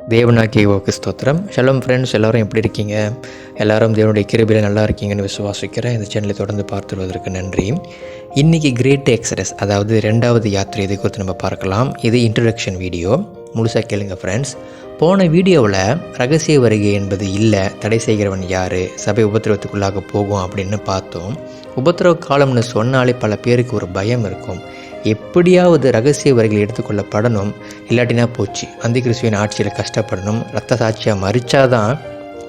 தேவனாகிய ஓகே ஸ்தோத்திரம். Shalom friends, எல்லோரும் எப்படி இருக்கீங்க? எல்லோரும் தேவனுடைய கிருபையில் நல்லா இருக்கீங்கன்னு விசுவாசிக்கிறேன். இந்த சேனலை தொடர்ந்து பார்த்துள்ளதற்கு நன்றி. இன்றைக்கி கிரேட் எக்ஸடஸ், அதாவது 2வது யாத்திரை, இதை குறித்து நம்ம பார்க்கலாம். இது இன்ட்ரடக்ஷன் வீடியோ, முழுசாக கேளுங்க ஃப்ரெண்ட்ஸ். போன வீடியோவில் ரகசிய வருகை என்பது இல்லை, தடை செய்கிறவன் யார், சபை உபத்திரவத்துக்குள்ளாக போகும் அப்படின்னு பார்த்தோம். உபத்திரவ காலம்னு சொன்னாலே பல பேருக்கு ஒரு பயம் இருக்கும். எப்படியாவது ரகசிய வரிகள் எடுத்துக்கொள்ளப்படணும், இல்லாட்டினா போச்சு, அந்தி கிறிஸ்துவின் ஆட்சியில் கஷ்டப்படணும், ரத்த சாட்சியாக மறிச்சாதான்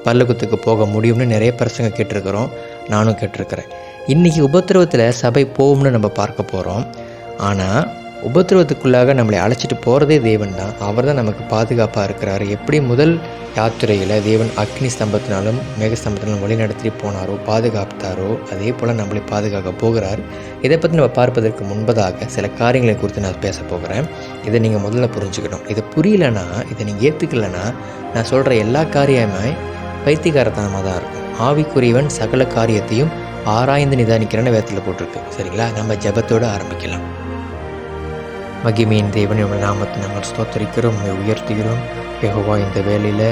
பரலோகத்துக்கு போக முடியும்னு நிறைய பிரசங்க கேட்டிருக்கிறோம். நானும் கேட்டிருக்கிறேன். இன்றைக்கி உபத்திரவத்தில் சபை போகும்னு நம்ம பார்க்க போகிறோம். ஆனால் உபத்திரவத்துக்குள்ளாக நம்மளை அழைச்சிட்டு போகிறதே தேவன் தான். அவர் தான் நமக்கு பாதுகாப்பாக இருக்கிறார். எப்படி முதல் யாத்திரையில் தேவன் அக்னி ஸ்தம்பத்தினாலும் மேகஸ்தம்பத்தினாலும் வழி நடத்தி போனாரோ, பாதுகாத்தாரோ, அதே போல் நம்மளை பாதுகாக்க போகிறார். இதை பற்றி நம்ம பார்ப்பதற்கு முன்பதாக சில காரியங்களை குறித்து நான் பேச போகிறேன். இதை நீங்கள் முதல்ல புரிஞ்சுக்கணும். இதை புரியலைன்னா, இதை நீங்கள் ஏற்றுக்கலைன்னா, நான் சொல்கிற எல்லா காரியமே பைத்தியகாரத்தனமாக தான் இருக்கும். ஆவிக்குரியவன் சகல காரியத்தையும் ஆராய்ந்து நிதானிக்கிறேன்னு வேதத்தில் போட்டிருக்கு. சரிங்களா? நம்ம ஜெபத்தோடு ஆரம்பிக்கலாம். மகிமையின் தேவன், உங்கள் நாமத்தை நாங்கள் ஸ்தோத்தரிக்கிறோம், உயர்த்துகிறோம். யெகோவா, இந்த வேளையில்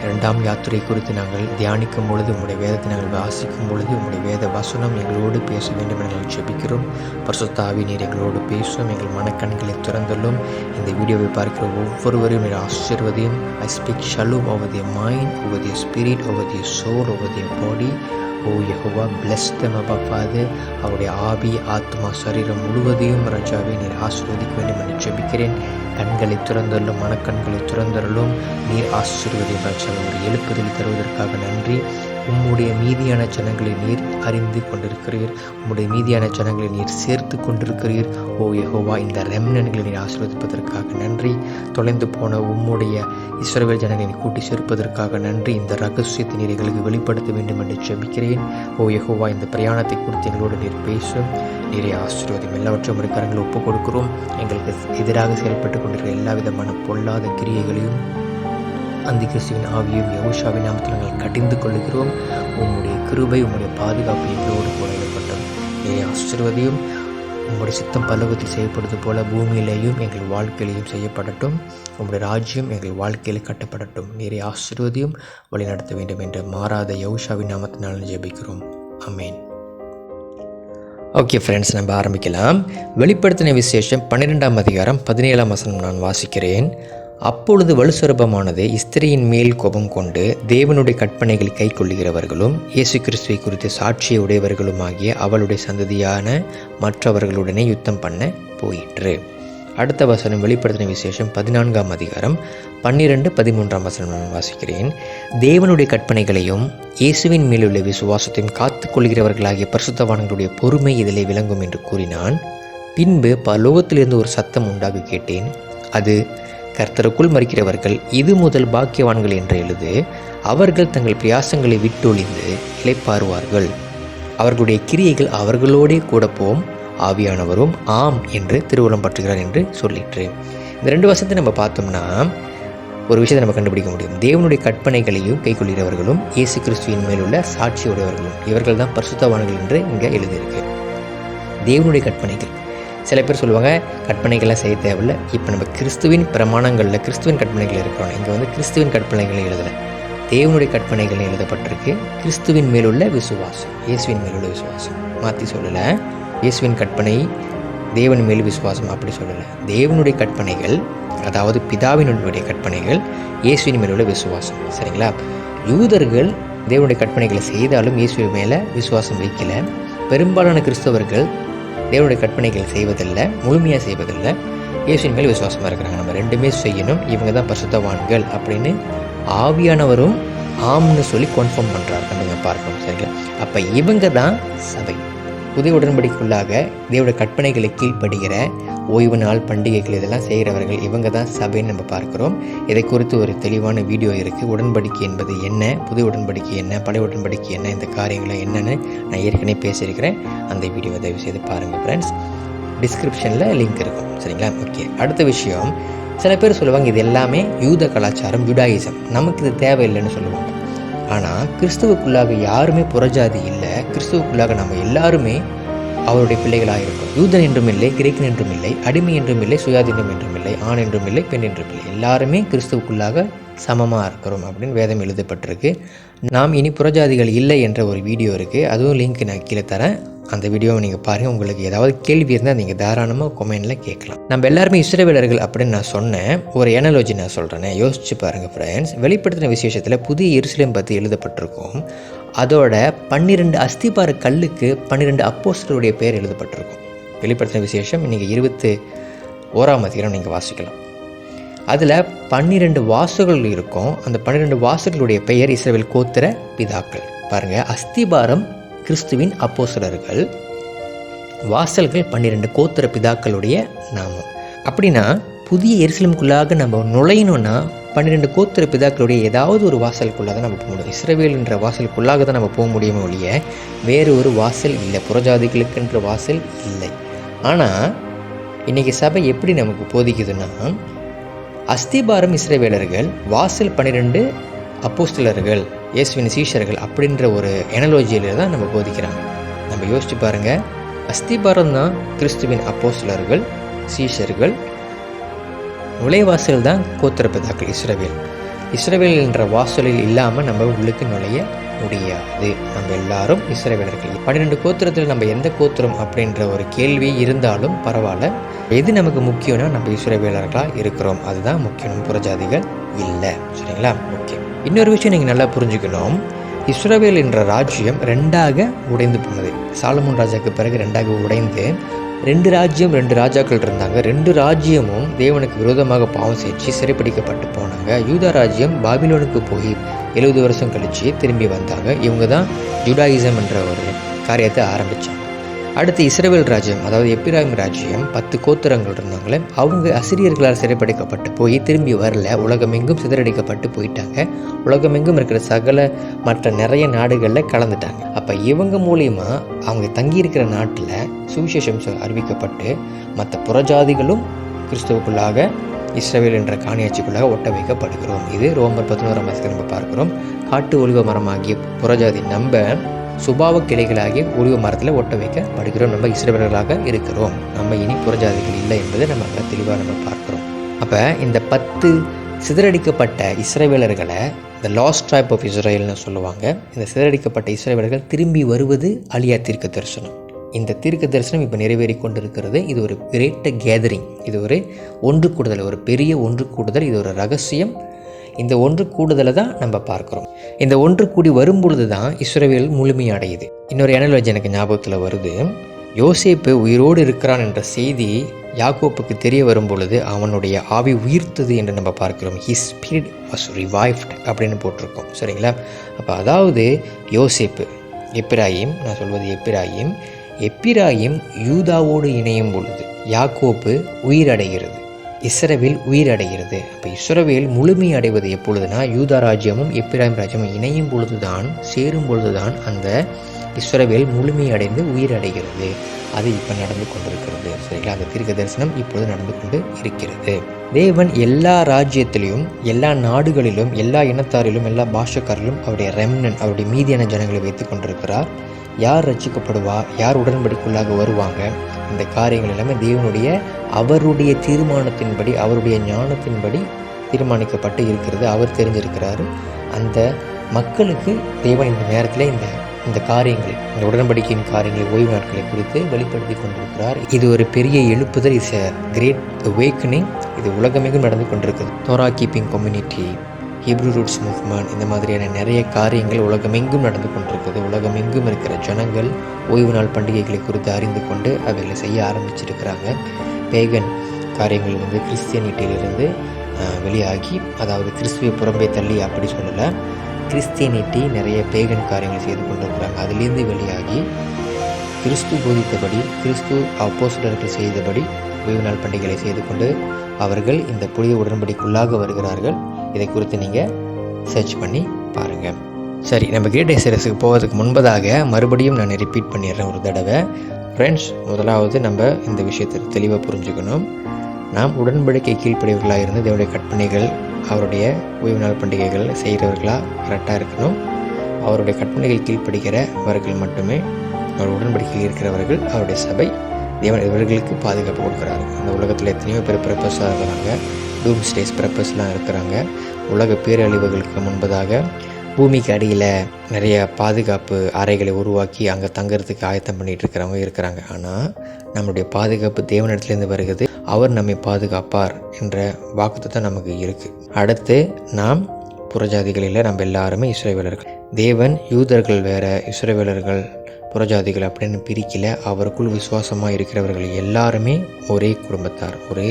2ஆம் யாத்திரை குறித்து நாங்கள் தியானிக்கும் பொழுது, உங்களுடைய வேதத்தை நாங்கள் வாசிக்கும் பொழுது, உங்களுடைய வேத வசனம் எங்களோடு பேச வேண்டும் என நாங்கள் ஜெபிக்கிறோம். பரிசுத்த ஆவி நீர் எங்களோடு பேசும், எங்கள் மனக்கண்களை திறந்துள்ளோம். இந்த வீடியோவை பார்க்கிற ஒவ்வொருவரையும் நீர் ஆசீர்வதியும். I speak shalom over their mind, over their spirit, over their soul, over their body. O Jehovah, bless them Abba Father. அவருடைய ஆவி, ஆத்மா, சரீரம் முழுவதையும் ராஜாவை நீர் ஆசீர்வதிக்க வேண்டும் என்று ஜெபிக்கிறேன். கண்களை திறந்தள்ளும், மனக்கண்களை திறந்தள்ளும். நீர் ஆசீர்வதியும் ராஜாவை. ஒரு எழுப்புதல் தருவதற்காக நன்றி. உம்முடைய மீதியான ஜனங்களை நீர் அறிந்து கொண்டிருக்கிறீர். உம்முடைய மீதியான ஜனங்களை நீர் சேர்த்து கொண்டிருக்கிறீர். ஓ யெகோவா, இந்த ரெம்னன்களை நீர் ஆசீர்வதிப்பதற்காக நன்றி. தொலைந்து போன உம்முடைய இஸ்ரவேல் ஜனங்களை கூட்டி சேர்ப்பதற்காக நன்றி. இந்த ரகசியத்தை நீர் எங்களுக்கு வெளிப்படுத்த வேண்டும் என்று ஜெபிக்கிறேன். ஓ யெகோவா, இந்த பிரயாணத்தை குறித்து எங்களோடு நீர் பேசும், நீரை ஆசீர்வதியும். எல்லாவற்றையும் ஒரு கரங்களை ஒப்புக் கொடுக்கிறோம். எங்களுக்கு எதிராக செயல்பட்டு கொண்டிருக்கிற எல்லா விதமான பொல்லாத கிரியைகளையும் அந்தி கிறிஸ்துவின் ஆவியும் யெகோவாவின் நாமத்தில் நாங்கள் கடிந்து கொள்கிறோம். உம்முடைய கிருபை, உம்முடைய பாதுகாப்பு எங்களோடு கூட ஏற்பட்டோம். நீரை ஆசீர்வதியும். உங்களுடைய சித்தம் பரலோகத்தில் செய்யப்படுவது போல பூமியிலேயும் எங்கள் வாழ்க்கையிலையும் செய்யப்படட்டும். உங்களுடைய ராஜ்யம் எங்கள் வாழ்க்கையில் கட்டப்படட்டும். நீரை ஆசீர்வதியும், வழிநடத்த வேண்டும் என்று மாறாத யெகோவாவின் நாமத்தினால் ஜெபிக்கிறோம். ஆமென். ஓகே ஃப்ரெண்ட்ஸ், நம்ம ஆரம்பிக்கலாம். வெளிப்படுத்தின விசேஷம் 12ஆம் அதிகாரம் 17ஆம் வசனம் நான் வாசிக்கிறேன். அப்பொழுது வலுசரபமானது ஸ்திரியின் மேல் கோபம் கொண்டு தேவனுடைய கற்பனைகளை கை கொள்ளுகிறவர்களும் இயேசு கிறிஸ்துவை குறித்து சாட்சியை உடையவர்களுமாகிய அவளுடைய சந்ததியான மற்றவர்களுடனே யுத்தம் பண்ண போயிற்று. அடுத்த வசனம் வெளிப்படுத்தின விசேஷம் 14ஆம் அதிகாரம் 12-13ஆம் வசனம் நான் வாசிக்கிறேன். தேவனுடைய கற்பனைகளையும் இயேசுவின் மேலுள்ள விசுவாசத்தையும் காத்து கொள்கிறவர்களாகிய பரிசுத்தவான்களுடைய பொறுமை இதிலே விளங்கும் என்று கூறினான். பின்பு பரலோகத்திலிருந்து ஒரு சத்தம் உண்டாக கேட்டேன். அது, கர்த்தருக்குள் மரிக்கிறவர்கள் இது முதல் பாக்கியவான்கள் என்று எழுது. அவர்கள் தங்கள் பிரயாசங்களை விட்டொழிந்து இளைப்பாறுவார்கள். அவர்களுடைய கிரியைகள் அவர்களோடே கூட போம். ஆவியானவரும் ஆம் என்று திருவுளம் பற்றுகிறார் என்று சொல்லிற்று. இந்த 2 வசனத்தை நம்ம பார்த்தோம்னா ஒரு விஷயத்தை நம்ம கண்டுபிடிக்க முடியும். தேவனுடைய கற்பனைகளையும் கைக்கொள்கிறவர்களும் இயேசு கிறிஸ்துவின் மேலுள்ள சாட்சி உடையவர்களும், இவர்கள் தான் பரிசுத்தவான்கள் என்று இங்கே எழுதியிருக்கு. தேவனுடைய கற்பனைகள். சில பேர் சொல்லுவாங்க கற்பனைகள்லாம் செய்ய தேவையில்லை. இப்போ நம்ம கிறிஸ்துவின் பிரமாணங்களில் கிறிஸ்துவின் கற்பனைகள் இருக்கிறோம். இங்கே வந்து கிறிஸ்துவின் கற்பனைகளை எழுதலை, தேவனுடைய கற்பனைகள் எழுதப்பட்டிருக்கு. கிறிஸ்துவின் மேலுள்ள விசுவாசம், இயேசுவின் மேலுள்ள விசுவாசம். மாற்றி சொல்லலை. இயேசுவின் கற்பனை, தேவன் மேல் விசுவாசம் அப்படி சொல்லலை. தேவனுடைய கற்பனைகள், அதாவது பிதாவினுடைய கற்பனைகள், இயேசுவின் மேலுள்ள விசுவாசம். சரிங்களா? யூதர்கள் தேவனுடைய கற்பனைகளை செய்தாலும் இயேசுவின் மேலே விசுவாசம் வைக்கல. பெரும்பாலான கிறிஸ்தவர்கள் தேவனுடைய கற்பனைகள் செய்வதில்லை, முழுமையாக செய்வதில்லை, இயேசுவின் மேல் விசுவாசமாக இருக்கிறாங்க. நம்ம 2மே செய்யணும், இவங்க தான் பரிசுத்தவான்கள் அப்படின்னு ஆவியானவரும் ஆம்னு சொல்லி கன்ஃபார்ம் பண்ணுறாரு. நம்ம பார்க்கணும். சரிங்களா? அப்போ இவங்க தான் சபை. புதிய உடன்படிக்கைக்குள்ளாக தேவனுடைய கற்பனைகளை கீழ்ப்படுகிற ஓய்வு நாள், பண்டிகைகள் இதெல்லாம் செய்கிறவர்கள், இவங்க தான் சபைன்னு நம்ம பார்க்குறோம். இதை குறித்து ஒரு தெளிவான வீடியோ இருக்குது. உடன்படிக்கை என்பது என்ன, புதிய உடன்படிக்கை என்ன, பழைய உடன்படிக்கை என்ன, இந்த காரியங்களை என்னென்னு நான் ஏற்கனவே பேசியிருக்கிறேன். அந்த வீடியோவை தயவு செய்து பாருங்கள் ஃப்ரெண்ட்ஸ். டிஸ்கிரிப்ஷனில் லிங்க் இருக்கும். சரிங்களா? ஓகே. அடுத்த விஷயம், சில பேர் சொல்லுவாங்க இது எல்லாமே யூத கலாச்சாரம், ஜுடாயிசம், நமக்கு இது தேவையில்லைன்னு சொல்லுவாங்க. ஆனால் கிறிஸ்துவுக்குள்ளாக யாருமே புறஜாதி இல்லை. கிறிஸ்துவுக்குள்ளாக நம்ம எல்லாருமே அவருடைய பிள்ளைகளாக இருக்கும். யூதன் என்றும் இல்லை, கிரேக்கன் என்றும் இல்லை, அடிமை என்றும் இல்லை, சுயாதீனம் என்றும் இல்லை, ஆண் என்றும் இல்லை, பெண் என்றும் இல்லை, எல்லாருமே கிறிஸ்துவுக்குள்ளாக சமமாக இருக்கிறோம் அப்படின்னு வேதம் எழுதப்பட்டிருக்கு. நாம் இனி புறஜாதிகள் இல்லை என்ற ஒரு வீடியோ இருக்குது, அதுவும் லிங்க் நான் கீழே தரேன். அந்த வீடியோவை நீங்கள் பாருங்கள். உங்களுக்கு ஏதாவது கேள்வி இருந்தால் நீங்கள் தாராளமாக கொமெண்டில் கேட்கலாம். நம்ம எல்லாருமே இஸ்ரவேலர்கள் அப்படின்னு நான் சொன்னேன். ஒரு எனாலஜி நான் சொல்கிறேன், யோசிச்சு பாருங்கள் ஃப்ரெண்ட்ஸ். வெளிப்படுத்தின விசேஷத்தில் புதிய எருசலேம் பற்றி எழுதப்பட்டிருக்கும். அதோட 12 அஸ்திபார கல்லுக்கு 12 அப்போஸ்தலருடைய பேர் எழுதப்பட்டிருக்கும். வெளிப்படுத்தின விசேஷம் இன்றைக்கி 21ஆம் அதிகாரம் நீங்கள் வாசிக்கலாம். அதில் 12 வாசல்கள் இருக்கும். அந்த 12 வாசல்களுடைய பெயர் இஸ்ரவேல் கோத்திர பிதாக்கள். பாருங்கள், அஸ்திபாரம் கிறிஸ்துவின் அப்போஸ்தலர்கள், வாசல்கள் 12 கோத்திர பிதாக்களுடைய நாமம். அப்படின்னா புதிய எருசலேமுக்குள்ளாக நம்ம நுழையணும்னா 12 கோத்திர பிதாக்களுடைய ஏதாவது ஒரு வாசலுக்குள்ளாக தான் நம்ம போக முடியும். இஸ்ரவேல் என்ற வாசலுக்குள்ளாக தான் நம்ம போக முடியுமே ஒழிய வேறு ஒரு வாசல் இல்லை, புறஜாதிகளுக்குன்ற வாசல் இல்லை. ஆனால் இன்றைக்கி சபை எப்படி நமக்கு போதிக்குதுன்னா, அஸ்திபாரம் இஸ்ரவேலர்கள், வாசல் 12 அப்போஸ்தலர்கள், இயேசுவின் சீஷர்கள் அப்படின்ற ஒரு எனாலஜியில் தான் நம்ம போதிக்கிறாங்க. நம்ம யோசிச்சு பாருங்கள், அஸ்திபாரம் தான் கிறிஸ்துவின் அப்போஸ்தலர்கள், சீஷர்கள், நுழைவாசல் தான் கோத்திர பிதாக்கள் இஸ்ரவேல். இஸ்ரவேல் என்ற வாசலில் இல்லாமல் நம்ம உள்ளுக்கு நுழைய முடியாது. நம்ம எல்லாரும் இஸ்ரவேலர்கள். 12 கோத்திரத்தில் நம்ம எந்த கோத்திரம் அப்படின்ற ஒரு கேள்வி இருந்தாலும் பரவாயில்ல. எது நமக்கு முக்கியம்னா நம்ம இஸ்ரவேலர்களாக இருக்கிறோம், அதுதான் முக்கியம், புறஜாதிகள் இல்லை. சரிங்களா? ஓகே. இன்னொரு விஷயம் நீங்கள் நல்லா புரிஞ்சுக்கணும். இஸ்ரவேல் என்ற ராஜ்யம் 2ஆக உடைந்து போனது. சாலமோன் ராஜாவுக்கு பிறகு 2ஆக உடைந்து 2 ராஜ்யம், 2 ராஜாக்கள் இருந்தாங்க. 2 ராஜ்யமும் தேவனுக்கு விரோதமாக பாவம் செஞ்சு சிறைப்பிடிக்கப்பட்டு போனாங்க. யூதா ராஜ்யம் பாபிலோனுக்கு போய் 70 வருஷம் கழித்து திரும்பி வந்தாங்க. இவங்க தான் ஜூடாயிசம் என்ற ஒரு காரியத்தை ஆரம்பித்தாங்க. அடுத்து இஸ்ரவேல் ராஜ்யம், அதாவது எப்பிராயிம் ராஜ்யம், 10 கோத்திரங்கள் இருந்தாங்களே, அவங்க அசிரியர்களால் சிறைப்பிடிக்கப்பட்டு போய் திரும்பி வரல. உலகமெங்கும் சிதறடிக்கப்பட்டு போயிட்டாங்க. உலகமெங்கும் இருக்கிற சகல மற்ற நிறைய நாடுகளில் கலந்துட்டாங்க. அப்போ இவங்க மூலிமா அவங்க தங்கியிருக்கிற நாட்டில் சுவிசேஷம் அறிவிக்கப்பட்டு மற்ற புறஜாதிகளும் கிறிஸ்துவுக்குள்ளாக இஸ்ரவேல் என்ற காணியாட்சிக்குள்ளாக ஒட்ட வைக்கப்படுகிறோம். இது ரோமர் 11ஆம் அதிகாரத்தில் நம்ம பார்க்கிறோம். காட்டு ஒலிவ மரமாகிய புறஜாதி நம்ம சுபாவ கிளைகளாகிய ஒலிவ மரத்தில் ஒட்ட வைக்கப்படுகிறோம். நம்ம இஸ்ரவேலர்களாக இருக்கிறோம். நம்ம இனி புறஜாதிகள் இல்லை என்பதை நம்ம தெளிவாக நம்ம பார்க்கிறோம். அப்போ இந்த 10 சிதறடிக்கப்பட்ட இஸ்ரவேலர்களை இந்த லாஸ்ட் ட்ரைப் ஆஃப் இஸ்ரேல்னு சொல்லுவாங்க. இந்த சிதறடிக்கப்பட்ட இஸ்ரவேலர்கள் திரும்பி வருவது அலியா தீர்க்க தரிசனம். இந்த தீர்க்க தரிசனம் இப்போ நிறைவேறி கொண்டிருக்கிறது. இது ஒரு கிரேட் கேதரிங், இது ஒரு ஒன்று கூடுதல், ஒரு பெரிய ஒன்று கூடுதல், இது ஒரு ரகசியம். இந்த ஒன்று கூடுதலை தான் நம்ம பார்க்குறோம். இந்த ஒன்று கூடி வரும்பொழுது தான் இஸ்ரவேல் முழுமையடையுது. இன்னொரு எனாலஜி எனக்கு ஞாபகத்தில் வருது. யோசேப்பு உயிரோடு இருக்கிறான் என்ற செய்தி யாக்கோப்புக்கு தெரிய வரும் பொழுது அவனுடைய ஆவி உயிர்த்தது என்று நம்ம பார்க்கிறோம். ஹிஸ் ஸ்பிரிட் வாஸ் ரிவைவ்ட் அப்படின்னு போட்டிருக்கோம். சரிங்களா? அப்போ அதாவது யோசேப்பு, எப்பிராயிம், நான் சொல்வது எப்பிராயிம் யூதாவோடு இணையும் பொழுது யாக்கோப்பு உயிரடைகிறது, இஸ்ரவேல் உயிரடைகிறது. அப்போ இஸ்ரவேல் முழுமை அடைவது எப்பொழுதுனா யூதா ராஜ்யமும் எப்பிராயிம் ராஜ்யமும் இணையும் பொழுதுதான், சேரும் பொழுதுதான் அந்த இஸ்ரவேல் முழுமையடைந்து உயிரடைகிறது. அது இப்போ நடந்து கொண்டிருக்கிறது. சரிங்களா? அந்த தீர்க்க தரிசனம் இப்பொழுது நடந்து கொண்டு இருக்கிறது. தேவன் எல்லா ராஜ்யத்திலையும், எல்லா நாடுகளிலும், எல்லா இனத்தாரிலும், எல்லா பாஷக்காரிலும் அவருடைய ரெம்னன், அவருடைய மீதியான ஜனங்களை வைத்து கொண்டிருக்கிறார். யார் ரட்சிக்கப்படுவா, யார் உடன்படிக்குள்ளாக வருவாங்க, இந்த காரியங்கள் எல்லாமே தேவனுடைய அவருடைய தீர்மானத்தின்படி, அவருடைய ஞானத்தின்படி தீர்மானிக்கப்பட்டு இருக்கிறது. அவர் தெரிஞ்சிருக்கிறாரு. அந்த மக்களுக்கு தேவன் இந்த நேரத்தில் இந்த காரியங்களை, இந்த உடன்படிக்கையின் காரியங்களை, ஓய்வு நாட்களை குறித்து வெளிப்படுத்தி கொண்டிருக்கிறார். இது ஒரு பெரிய எழுப்புதல், இஸ் எ கிரேட் அவேக்கனிங். இது உலகமெங்கும் நடந்து கொண்டிருக்குது. Torah keeping community, Hebrew roots movement, இந்த மாதிரியான நிறைய காரியங்கள் உலகமெங்கும் நடந்து கொண்டிருக்குது. உலகமெங்கும் இருக்கிற ஜனங்கள் ஓய்வு நாள் பண்டிகைகளை குறித்து அறிந்து கொண்டு அவைகளை செய்ய ஆரம்பிச்சிருக்கிறாங்க. பேகன் காரியங்கள் கிறிஸ்டியனிட்டியிலிருந்து வெளியாகி, அதாவது கிறிஸ்துவை புறம்பே தள்ளி அப்படி சொல்லலை, கிறிஸ்டியனிட்டி நிறைய பேகன் காரியங்களை செய்து கொண்டிருக்கிறாங்க. அதிலிருந்து வெளியாகி கிறிஸ்து போதித்தபடி, கிறிஸ்து அப்போஸ்தலர்கள் செய்தபடி ஓய்வு நாள் பண்டிகைகளை செய்து கொண்டு அவர்கள் இந்த புதிய உடன்படிக்குள்ளாக வருகிறார்கள். இதை குறித்து நீங்கள் சர்ச் பண்ணி பாருங்கள். சரி, நம்ம கிரேட் எக்ஸரஸுக்கு போவதுக்கு முன்பதாக மறுபடியும் நான் ரிப்பீட் பண்ணிடுறேன் ஒரு தடவை. ஃப்ரெண்ட்ஸ், முதலாவது நம்ம இந்த விஷயத்தை தெளிவாக புரிஞ்சுக்கணும். நாம் உடன்படிக்கை கீழ்ப்படியவர்களாக இருந்து தேவனுடைய கற்பனைகள், அவருடைய ஓய்வு நாள் பண்டிகைகள் செய்கிறவர்களாக கரெக்டாக இருக்கணும். அவருடைய கற்பனைகள் கீழ்ப்படுகிறவர்கள் மட்டுமே அவர் உடன்படிக்கையில் இருக்கிறவர்கள், அவருடைய சபை, தேவன் இவர்களுக்கு பாதுகாப்பு கொடுக்குறாரு. அந்த உலகத்தில் எத்தனையோ பேர் பிரப்பஸாக இருக்கிறாங்க, டூம்ஸ்டேஸ் பிரப்பஸ்லாம் இருக்கிறாங்க. உலக பேரழிவுகளுக்கு முன்பதாக பூமிக்கு அடியில் நிறைய பாதுகாப்பு அறைகளை உருவாக்கி அங்கே தங்கிறதுக்கு ஆயத்தம் பண்ணிகிட்டு இருக்கிறவங்க இருக்கிறாங்க. ஆனால் நம்மளுடைய பாதுகாப்பு தேவனிடத்துலேருந்து வருகிறது. அவர் நம்மை பாதுகாப்பார் என்ற வாக்குத்தத்தம் நமக்கு இருக்குது. அடுத்து நாம் புறஜாதிகளில் நம்ம எல்லாருமே இஸ்ரவேலர்கள். தேவன் யூதர்கள் வேறு, இஸ்ரவேலர்கள், புறஜாதிகள் அப்படின்னு பிரிக்கல. அவருக்குள் விசுவாசமாக இருக்கிறவர்கள் எல்லாருமே ஒரே குடும்பத்தார், ஒரே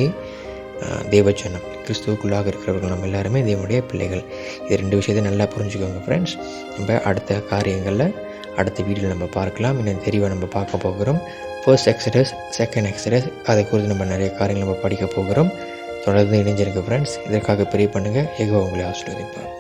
தேவஜனம், கிறிஸ்துவுக்குள்ளாக இருக்கிறவர்கள் நம்ம எல்லாருமே தேவனுடைய பிள்ளைகள். இது 2 விஷயத்தை நல்லா புரிஞ்சுக்கோங்க ஃப்ரெண்ட்ஸ். நம்ம அடுத்த காரியங்களில் அடுத்த வீடியோவில் நம்ம பார்க்கலாம். இன்னும் தெளிவாக நம்ம பார்க்க போகிறோம். ஃபர்ஸ்ட் எக்ஸடஸ், செகண்ட் எக்ஸடஸ், அதை குறித்து நம்ம நிறைய காரியங்கள் நம்ம படிக்க போகிறோம். தொடர்ந்து இணைஞ்சிருக்க ஃப்ரெண்ட்ஸ். இதற்காக ப்ரே பண்ணுங்கள். யெகோவா உங்களை ஆசீர்வதிப்பார்.